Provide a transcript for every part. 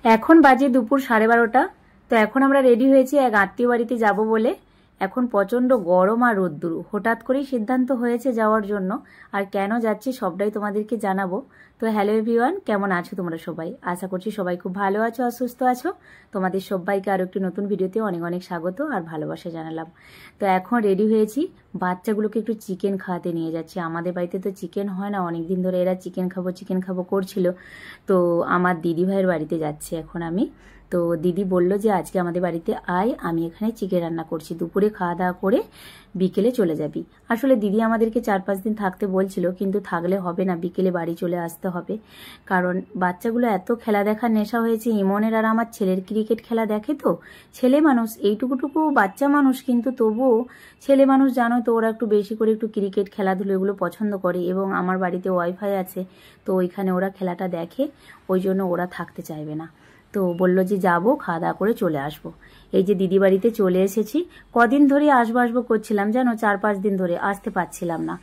এখন বাজে দুপুর 12:30। তো এখন আমরা রেডি হয়েছি এক আত্মীয় বাড়িতে যাব বলে। এখন প্রচন্ড গরম আর রোদ্দুর, হঠাৎ করেই সিদ্ধান্ত হয়েছে যাওয়ার জন্য। আর কেন যাচ্ছি সবটাই তোমাদেরকে জানাবো। তো হ্যালো এভরিওয়ান, কেমন আছো তোমরা সবাই? আশা করছি সবাই খুব ভালো আছো আর সুস্থ আছো। তোমাদের সবাইকে আরো একটি নতুন ভিডিওতে অনেক অনেক স্বাগত আর ভালোবাসা জানালাম। তো এখন রেডি হয়েছি, বাচ্চাগুলোকে একটু চিকেন খাওয়াতে নিয়ে যাচ্ছি। আমাদের বাড়িতে তো চিকেন হয় না, অনেকদিন ধরে এরা চিকেন খাবো করছিল। তো আমার দিদি ভাইয়ের বাড়িতে যাচ্ছি এখন আমি। তো দিদি বলল যে আজকে আমাদের বাড়িতে আয়, আমি এখানে চিকেন রান্না করছি, দুপুরে খাওয়া দাওয়া করে বিকেলে চলে যাবি। আসলে দিদি আমাদেরকে 4-5 দিন থাকতে বলছিল, কিন্তু থাকলে হবে না, বিকেলে বাড়ি চলে আসতে হবে। কারণ বাচ্চাগুলো এত খেলা দেখার নেশা হয়েছে। ইমনের আর আমার ছেলের ক্রিকেট খেলা দেখে। তো ছেলে মানুষ, এইটুকুটুকু বাচ্চা মানুষ, কিন্তু তবুও ছেলে মানুষ জানো তো, ওরা একটু বেশি করে একটু ক্রিকেট খেলাধুলো এগুলো পছন্দ করে। এবং আমার বাড়িতে ওয়াইফাই আছে, তো ওইখানে ওরা খেলাটা দেখে, ওই জন্য ওরা থাকতে চাইবে না। তো বলল যে যাবো, খাওয়া দাওয়া করে চলে আসবো। এই যে দিদি বাড়িতে চলে এসেছি। কদিন ধরে আসবো করছিলাম জানো, 4-5 দিন ধরে আসতে পারছিলাম না।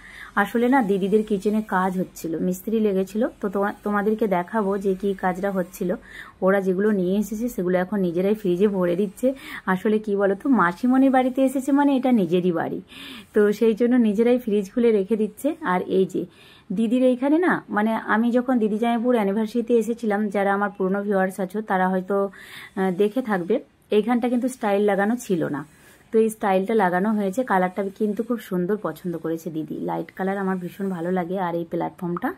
আসলে না দিদিদের কিচেনে কাজ হচ্ছিল, মিস্ত্রি লেগেছিল। তো তোমাদেরকে দেখাবো যে কি কাজটা হচ্ছিল। ওরা যেগুলো নিয়ে এসেছে সেগুলো এখন নিজেরাই ফ্রিজে ভরে দিচ্ছে। আসলে কি বলতো, মাসিমণির বাড়িতে এসেছে মানে এটা নিজেরই বাড়ি, তো সেই জন্য নিজেরাই ফ্রিজ খুলে রেখে দিচ্ছে। আর এই যে দিদির এইখানে না, মানে আমি যখন দিদি জামাইপুর অ্যানিভার্সারিতে এসেছিলাম, যারা আমার পুরনো ভিউয়ার্স আছো তারা হয়তো দেখে থাকবে, এইখানটা কিন্তু স্টাইল লাগানো ছিল না। তো এই স্টাইলটা লাগানো হয়েছে, কালারটা কিন্তু খুব সুন্দর পছন্দ করেছে দিদি। লাইট কালার আমার ভীষণ ভালো লাগে। আর এই প্ল্যাটফর্মটা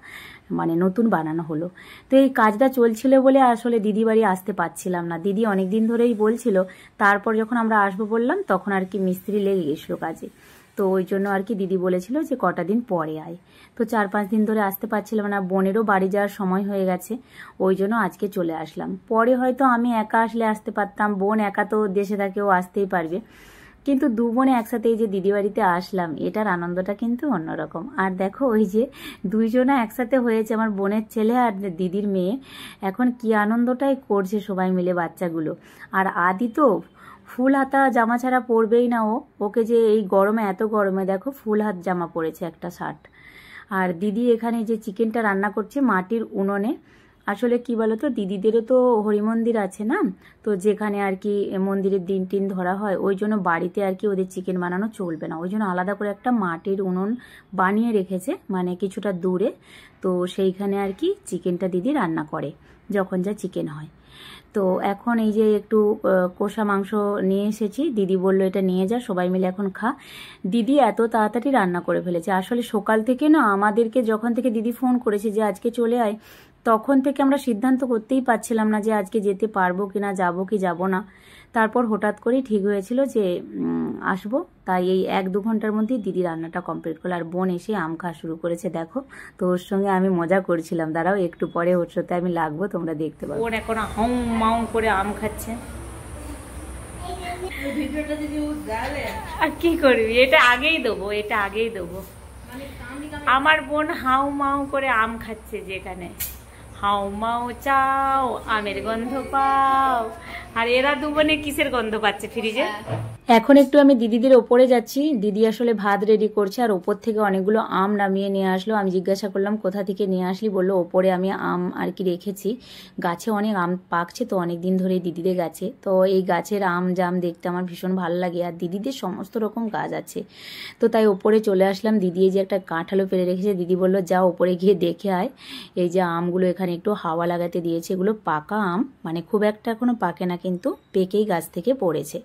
মানে নতুন বানানো হলো। তো এই কাজটা চলছিল বলে আসলে দিদি বাড়ি আসতে পারছিলাম না। দিদি অনেক দিন ধরেই বলছিল, তারপর যখন আমরা আসবো বললাম তখন আর কি মিস্ত্রি লেগে গেছিলো কাজে। তো ওই জন্য আর কি দিদি বলেছিল যে কটা দিন পরে আয়। তো 4-5 দিন ধরে আসতে পারছিলাম না, বোনেরও বাড়ি যাওয়ার সময় হয়ে গেছে, ওই জন্য আজকে চলে আসলাম। পরে হয়তো আমি একা আসলে আসতে পারতাম, বোন একা তো দেশে থাকে, ও আসতেই পারবে। কিন্তু দু বোনে একসাথে এই যে দিদি বাড়িতে আসলাম, এটার আনন্দটা কিন্তু অন্যরকম। আর দেখো ওই যে দুইজনা একসাথে হয়েছে, আমার বোনের ছেলে আর দিদির মেয়ে, এখন কি আনন্দটাই করছে সবাই মিলে বাচ্চাগুলো। আর আদি তো ফুল হাতা জামা ছাড়া পরবেই না ও, ওকে যে এই গরমে, এত গরমে দেখো ফুল হাত জামা পরেছে, একটা শার্ট। আর দিদি এখানে যে চিকেনটা রান্না করছে মাটির উনুনে। আসলে কি বলতো, দিদিদেরও তো হরিমন্দির আছে না, তো যেখানে আর কি মন্দিরের দিন টিন ধরা হয়, ওই জন্য বাড়িতে আর কি ওদের চিকেন বানানো চলবে না, ওই জন্য আলাদা করে একটা মাটির উনুন বানিয়ে রেখেছে, মানে কিছুটা দূরে। তো সেইখানে আর কি চিকেনটা দিদি রান্না করে যখন যা চিকেন হয়। তো এখন এই যে একটু কষা মাংস নিয়ে এসেছি, দিদি বললো এটা নিয়ে যা, সবাই মিলে এখন খা। দিদি এত তাড়াতাড়ি রান্না করে ফেলেছে। আসলে সকাল থেকে না আমাদেরকে যখন থেকে দিদি ফোন করেছে যে আজকে চলে আয়, তখন থেকে আমরা সিদ্ধান্ত করতেই পারছিলাম না যে আজকে যেতে পারবো কিনা, যাবো কি যাবো না। তারপর হঠাৎ করেই ঠিক হয়েছিল যে আসবো, তাই এই 1-2 ঘন্টার মধ্যেই দিদি রান্নাটা কমপ্লিট করলো। আর বোন এসে আম খাওয়া শুরু করেছে দেখো। তো ওর সঙ্গে আমি মজা করছিলাম, দাঁড়াও একটু পরে ওর সাথে আমি লাগবো, তোমরা দেখতে পাবো। বোন এখন হাউ মাউ করে আম খাচ্ছে। আর কি করবি, এটা আগেই দেবো, এটা আগেই দেবো। আমার বোন হাউ মাউ করে আম খাচ্ছে, যেখানে হাউ মাউ চাও, আমের গন্ধ পাও। আর এরা দুবনে কিসের গন্ধ পাচ্ছে ফ্রিজে? এখন একটু আমি দিদিদের ওপরে যাচ্ছি, দিদি আসলে ভাত রেডি করছে, আর ওপর থেকে অনেকগুলো আম নামিয়ে নিয়ে আসলো। আমি জিজ্ঞাসা করলাম কোথা থেকে নিয়ে আসলি, বললো ওপরে আমি আম আর কি রেখেছি, গাছে অনেক আম পাকছে তো অনেক দিন ধরে দিদিদের গাছে। তো এই গাছের আম জাম দেখতে আমার ভীষণ ভালো লাগে, আর দিদিদের সমস্ত রকম গাছ আছে। তো তাই ওপরে চলে আসলাম। দিদি এই যে একটা কাঁঠালও পেরে রেখেছে, দিদি বললো যা ওপরে গিয়ে দেখে আয়। এই যে আমগুলো এখানে একটু হাওয়া লাগাতে দিয়েছে, এগুলো পাকা আম, মানে খুব একটা এখনো পাকে না, কিন্তু পেকেই গাছ থেকে পড়েছে।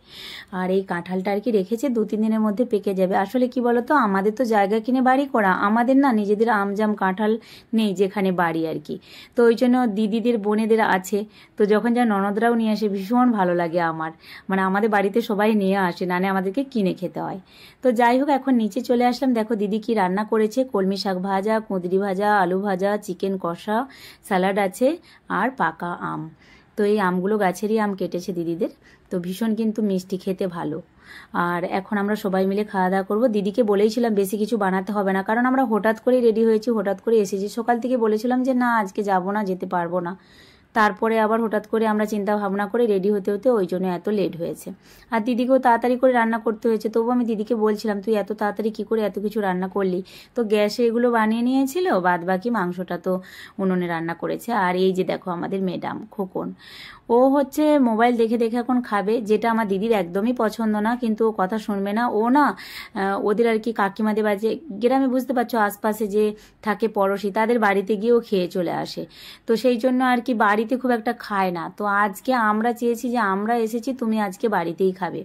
আর এই কাঁঠালটা আর কি রেখেছে, 2-3 দিনের মধ্যে পেকে যাবে। আসলে কি বলতো, আমাদের তো জায়গা কিনে বাড়ি করা, আমাদের না নিজেদের আম জাম কাঁঠাল নেই যেখানে বাড়ি আর কি। তো ওই জন্য দিদিদের বোনেদের আছে, তো যখন যা ননদরাও নিয়ে আসে ভীষণ ভালো লাগে আমার, মানে আমাদের বাড়িতে সবাই নিয়ে আসে, না আমাদেরকে কিনে খেতে হয়। তো যাই হোক এখন নিচে চলে আসলাম। দেখো দিদি কি রান্না করেছে, কলমি শাক ভাজা, কুঁদরি ভাজা, আলু ভাজা, চিকেন কষা, স্যালাড আছে, আর পাকা আম। তো এই আমগুলো গাছেরই আম কেটেছে দিদিদের, তো ভীষণ কিন্তু মিষ্টি, খেতে ভালো। আর এখন আমরা সবাই মিলে খাওয়া দাওয়া করবো। দিদিকে বলেইছিলাম বেশি কিছু বানাতে হবে না, কারণ আমরা হঠাৎ করেই রেডি হয়েছি, হঠাৎ করে এসেছি। সকাল থেকে বলেছিলাম যে না আজকে যাবো না, যেতে পারবো না। তারপরে আবার হঠাৎ করে আমরা চিন্তা ভাবনা করে রেডি হতে হতে ওই জন্য এত লেট হয়েছে। আর দিদিকেও তাড়াতাড়ি করে রান্না করতে হয়েছে। তবু আমি দিদিকে বলছিলাম, তুই এত তাড়াতাড়ি কী করে এত কিছু রান্না করলি? তো গ্যাসে এগুলো বানিয়ে নিয়েছিল, বাদ বাকি মাংসটা তো উনুনে রান্না করেছে। আর এই যে দেখো আমাদের ম্যাডাম খোকন, ও হচ্ছে মোবাইল দেখে দেখে এখন খাবে, যেটা আমার দিদির একদমই পছন্দ না, কিন্তু ও কথা শুনবে না। ও না ওদের আর কি কাকিমাদের বাজে গ্রামে, বুঝতে পারছো, আশপাশে যে থাকে পড়োশি, তাদের বাড়িতে গিয়েও খেয়ে চলে আসে। তো সেই জন্য আর কি বাড়িতে খুব একটা খায় না। তো আজকে আমরা চেয়েছি যে আমরা এসেছি, তুমি আজকে বাড়িতেই খাবে।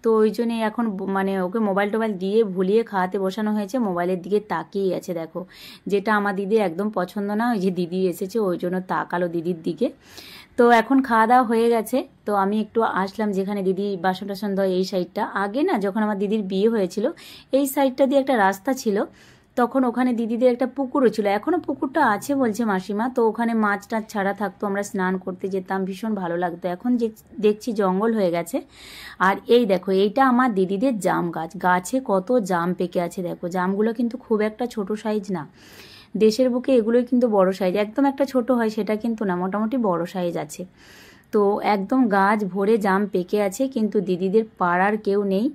তো ওই জন্যে এখন মানে ওকে মোবাইল টোবাইল দিয়ে ভুলিয়ে খাওয়াতে বসানো হয়েছে। মোবাইলের দিকে তাকিয়ে আছে দেখো, যেটা আমার দিদির একদম পছন্দ না। ওই যে দিদি এসেছে ওই জন্য তাকালো দিদির দিকে। তো এখন খাওয়া দাওয়া হয়ে গেছে। তো আমি একটু আসলাম যেখানে দিদি বাসন টাসন ধোয়, এই সাইডটা। আগে না যখন আমার দিদির বিয়ে হয়েছিল, এই সাইডটা দিয়ে একটা রাস্তা ছিল, তখন ওখানে দিদিদের একটা পুকুরও ছিল। এখনো পুকুরটা আছে বলছে মাসিমা। তো ওখানে মাছ টাছ ছাড়া থাকতো, আমরা স্নান করতে যেতাম, ভীষণ ভালো লাগতো। এখন দেখছি জঙ্গল হয়ে গেছে। আর এই দেখো, এইটা আমার দিদিদের জাম গাছ, গাছে কত জাম পেকে আছে দেখো। জামগুলো কিন্তু খুব একটা ছোট সাইজ না, দেশের বুকে এগুলোই কিন্তু বড় সাইজ। একদম একটা ছোট হয় সেটা কিন্তু না, মোটামুটি বড় সাইজ আছে। তো একদম গাছ ভরে জাম পেকে আছে, কিন্তু দিদিদের পাড়ার কেউ নেই।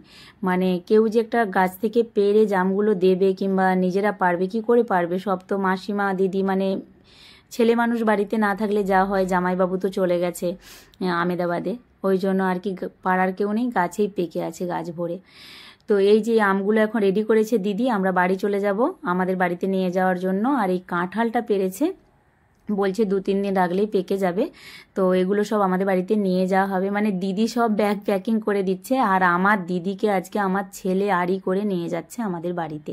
মানে কেউ যে একটা গাছ থেকে পেরে জামগুলো দেবে কিংবা নিজেরা পারবে, কি করে পারবে? সব তো মাসিমা দিদি, মানে ছেলে মানুষ বাড়িতে না থাকলে যা হয়, জামাইবাবু তো চলে গেছে আমেদাবাদে, ওই জন্য আর কি পাড়ার কেউ নেই, গাছেই পেকে আছে গাছ ভরে। তো এই যে আমগুলো এখন রেডি করেছে দিদি, আমরা বাড়ি চলে যাব আমাদের বাড়িতে নিয়ে যাওয়ার জন্য। আর এই কাঁঠালটা পেরেছে, বলছে 2-3 দিন রাখলেই পেকে যাবে। তো এগুলো সব আমাদের বাড়িতে নিয়ে যাওয়া হবে। মানে দিদি সব ব্যাগ প্যাকিং করে দিচ্ছে, আর আমার দিদিকে আজকে আমার ছেলে আড়ি করে নিয়ে যাচ্ছে আমাদের বাড়িতে।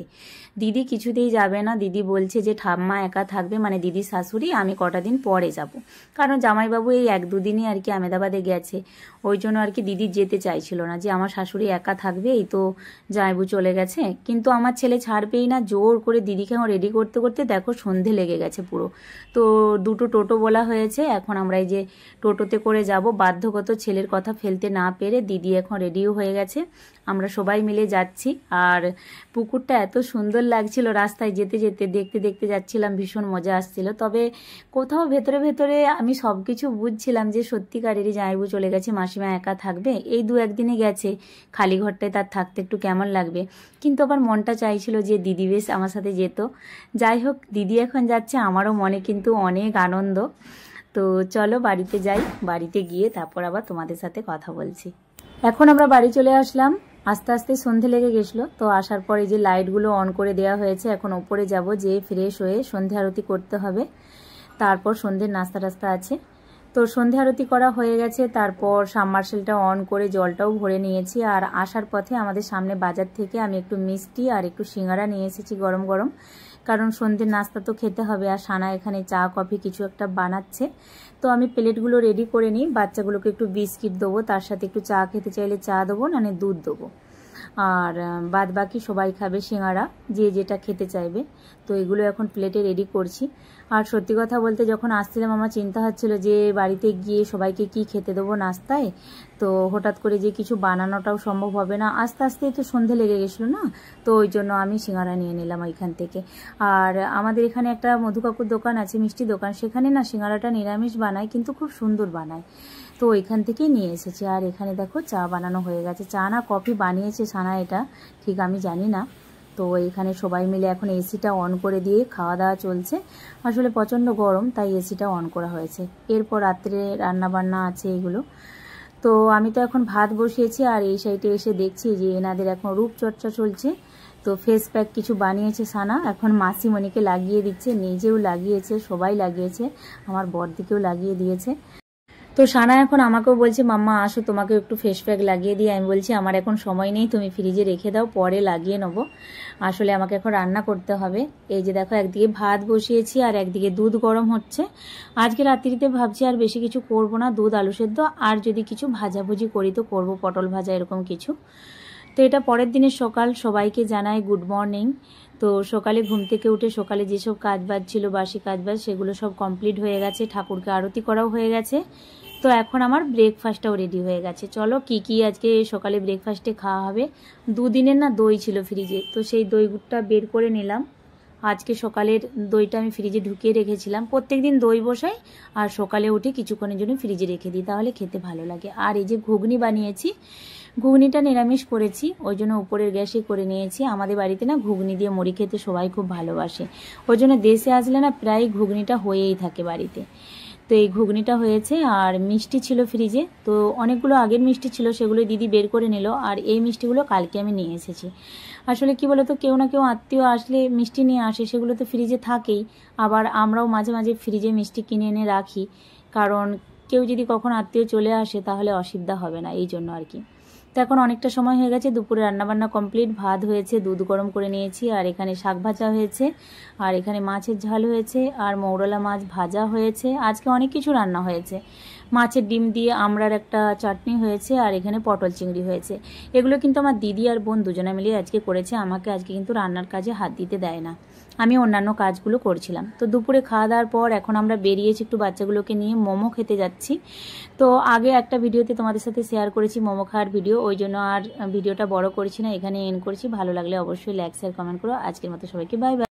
দিদি কিছুতেই যাবে না, দিদি বলছে যে ঠাম্মা একা থাকবে, মানে দিদির শাশুড়ি, আমি কটা দিন পরে যাব। কারণ জামাইবাবু এই 1-2 দিনই আর কি আমেদাবাদে গেছে, ওই জন্য আর কি দিদি যেতে চাইছিল না, যে আমার শাশুড়ি একা থাকবে, এই তো জামাইবাবু চলে গেছে। কিন্তু আমার ছেলে ছাড়বেই না, জোর করে দিদিকে এখন রেডি করতে করতে দেখো সন্ধে লেগে গেছে পুরো। তো 2টো টোটো বলা হয়েছে, এখন আমরা এই যে টোটোতে করে যাব। বাধ্যগত ছেলের কথা ফেলতে না পেরে দিদি এখন রেডিও হয়ে গেছে, আমরা সবাই মিলে যাচ্ছি। আর পুকুরটা এত সুন্দর লাগছিল, রাস্তায় যেতে যেতে দেখতে দেখতে যাচ্ছিলাম, ভীষণ মজা আসছিল। তবে কোথাও ভেতরে ভেতরে আমি সব কিছু বুঝছিলাম যে সত্যিকারেরই জামাইবাবু চলে গেছে, মাসিমা একা থাকবে, এই 2-1 দিনে গেছে, খালি ঘরটায় তার থাকতে একটু কেমন লাগবে। কিন্তু আবার মনটা চাইছিল যে দিদি বেশ আমার সাথে যেত। যাই হোক, দিদি এখন যাচ্ছে, আমারও মনে কিন্তু অনেক আনন্দ। তো চলো বাড়িতে যাই, বাড়িতে গিয়ে তারপর আবার তোমাদের সাথে কথা বলছি। এখন আমরা বাড়ি চলে আসলাম, আস্তে আস্তে সন্ধে লেগে গেছিলো। তো আসার পরে যে লাইটগুলো অন করে দেওয়া হয়েছে, এখন ওপরে যাব, যে ফ্রেশ হয়ে সন্ধে আরতি করতে হবে। তারপর সন্ধ্যের নাস্তা টাস্তা আছে। তো সন্ধে আরতি করা হয়ে গেছে, তারপর সাবমার্সেলটা অন করে জলটাও ভরে নিয়েছি। আর আসার পথে আমাদের সামনে বাজার থেকে আমি একটু মিষ্টি আর একটু সিঙ্গারা নিয়ে এসেছি গরম গরম, কারণ সন্ধ্যের নাস্তা তো খেতে হবে। আর সানা এখানে চা কফি কিছু একটা বানাচ্ছে। তো আমি প্লেটগুলো রেডি করে নিই, বাচ্চাগুলোকে একটু বিস্কিট দেবো, তার সাথে একটু চা খেতে চাইলে চা দেবো, না দুধ দেবো। আর বাদ বাকি সবাই খাবে সিঙ্গারা, যে যেটা খেতে চাইবে। তো এগুলো এখন প্লেটে রেডি করছি। আর সত্যি কথা বলতে যখন আসছিলাম আমার চিন্তা হচ্ছিল যে বাড়িতে গিয়ে সবাইকে কি খেতে দেবো নাস্তায়। তো হঠাৎ করে যে কিছু বানানোটাও সম্ভব হবে না, আস্তে আস্তে তো সন্ধে লেগে গেছিলো না, তো ওই জন্য আমি সিঙ্গারা নিয়ে নিলাম ওইখান থেকে। আর আমাদের এখানে একটা মধু কাকুর দোকান আছে, মিষ্টি দোকান, সেখানে না সিঙ্গারাটা নিরামিষ বানায়, কিন্তু খুব সুন্দর বানায়। তো ওইখান থেকেই নিয়ে এসেছি। আর এখানে দেখো চা বানানো হয়ে গেছে, চা না কফি বানিয়েছে সানা, এটা ঠিক আমি জানি না। তো এইখানে সবাই মিলে এখন এসিটা অন করে দিয়ে খাওয়া দাওয়া চলছে। আসলে প্রচণ্ড গরম, তাই এসিটা অন করা হয়েছে। এরপর রাত্রে রান্না বান্না আছে এগুলো। তো আমি তো এখন ভাত বসিয়েছি, আর এই সাইডে এসে দেখছি যে এনাদের এখন রূপচর্চা চলছে। তো ফেস প্যাক কিছু বানিয়েছে সানা, এখন মাসিমণিকে লাগিয়ে দিচ্ছে, নিজেও লাগিয়েছে, সবাই লাগিয়েছে, আমার বড়দিকেও লাগিয়ে দিয়েছে। তো সানা এখন আমাকেও বলছে মাম্মা আসো তোমাকে একটু ফেস প্যাক লাগিয়ে দিই। আমি বলছি আমার এখন সময় নেই, তুমি ফ্রিজে রেখে দাও, পরে লাগিয়ে নেবো। আসলে আমাকে এখন রান্না করতে হবে। এই যে দেখো একদিকে ভাত বসিয়েছি আর একদিকে দুধ গরম হচ্ছে। আজকে রাত্রিতে ভাবছি আর বেশি কিছু করব না, দুধ আলু সেদ্ধ, আর যদি কিছু ভাজাভুজি করি তো করব, পটল ভাজা এরকম কিছু। তো এটা পরের দিনের সকাল, সবাইকে জানাই গুড মর্নিং। তো সকালে ঘুম থেকে উঠে সকালে যেসব কাজবাজ ছিল, বাসি কাজবাজ, সেগুলো সব কমপ্লিট হয়ে গেছে, ঠাকুরকে আরতি করাও হয়ে গেছে। তো এখন আমার ব্রেকফাস্টটাও রেডি হয়ে গেছে। চলো কি কি আজকে সকালে ব্রেকফাস্টে খাওয়া হবে। 2 দিনের না দই ছিল ফ্রিজে, তো সেই দইটা বের করে নিলাম। আজকে সকালের দইটা আমি ফ্রিজে ঢুকিয়ে রেখেছিলাম। প্রত্যেকদিন দই বসাই আর সকালে উঠে কিছুক্ষণের জন্য ফ্রিজে রেখে দিই, তাহলে খেতে ভালো লাগে। আর এই যে ঘুগনি বানিয়েছি, ঘুগনিটা নিরামিষ করেছি, ওই জন্য উপরের গ্যাসে করে নিয়েছি। আমাদের বাড়িতে না ঘুগনি দিয়ে মুড়ি খেতে সবাই খুব ভালোবাসে, ওই জন্য দেশে আসলে না প্রায় ঘুগনিটা হয়েই থাকে বাড়িতে। তো এই ঘুগনিটা হয়েছে। আর মিষ্টি ছিল ফ্রিজে, তো অনেকগুলো আগের মিষ্টি ছিল, সেগুলো দিদি বের করে নিল। আর এই মিষ্টিগুলো কালকে আমি নিয়ে এসেছি। আসলে কি বলতো, কেউ না কেউ আত্মীয় আসলে মিষ্টি নিয়ে আসে, সেগুলো তো ফ্রিজে থাকেই। আবার আমরাও মাঝে মাঝে ফ্রিজে মিষ্টি কিনে এনে রাখি, কারণ কেউ যদি কখন আত্মীয় চলে আসে তাহলে অসুবিধা হবে না, এই জন্য আর কি। তো এখন অনেকটা সময় হয়ে গেছে, দুপুরে রান্নাবান্না কমপ্লিট, ভাত হয়েছে, দুধ গরম করে নিয়েছি, আর এখানে শাক ভাজা হয়েছে, আর এখানে মাছের ঝাল হয়েছে, আর মৌরলা মাছ ভাজা হয়েছে। আজকে অনেক কিছু রান্না হয়েছে। মাছের ডিম দিয়ে আমড়ার একটা চাটনি হয়েছে, আর এখানে পটল চিংড়ি হয়েছে। এগুলো কিন্তু আমার দিদি আর বোন দুজনে মিলে আজকে করেছে। আমাকে আজকে কিন্তু রান্নার কাজে হাত দিতে দেয় না, আমি অন্যান্য কাজগুলো করছিলাম। তো দুপুরে খাওয়া দাওয়ার পর এখন আমরা বেরিয়েছি একটু বাচ্চাগুলোকে নিয়ে মোমো খেতে যাচ্ছি। তো আগে একটা ভিডিওতে তোমাদের সাথে শেয়ার করেছি মোমো খাওয়ার ভিডিও, ওই জন্য আর ভিডিওটা বড় করছি না, এখানে এন্ড করছি। ভালো লাগলে অবশ্যই লাইক শেয়ার কমেন্ট করো। আজকের মতো সবাইকে বাই বাই।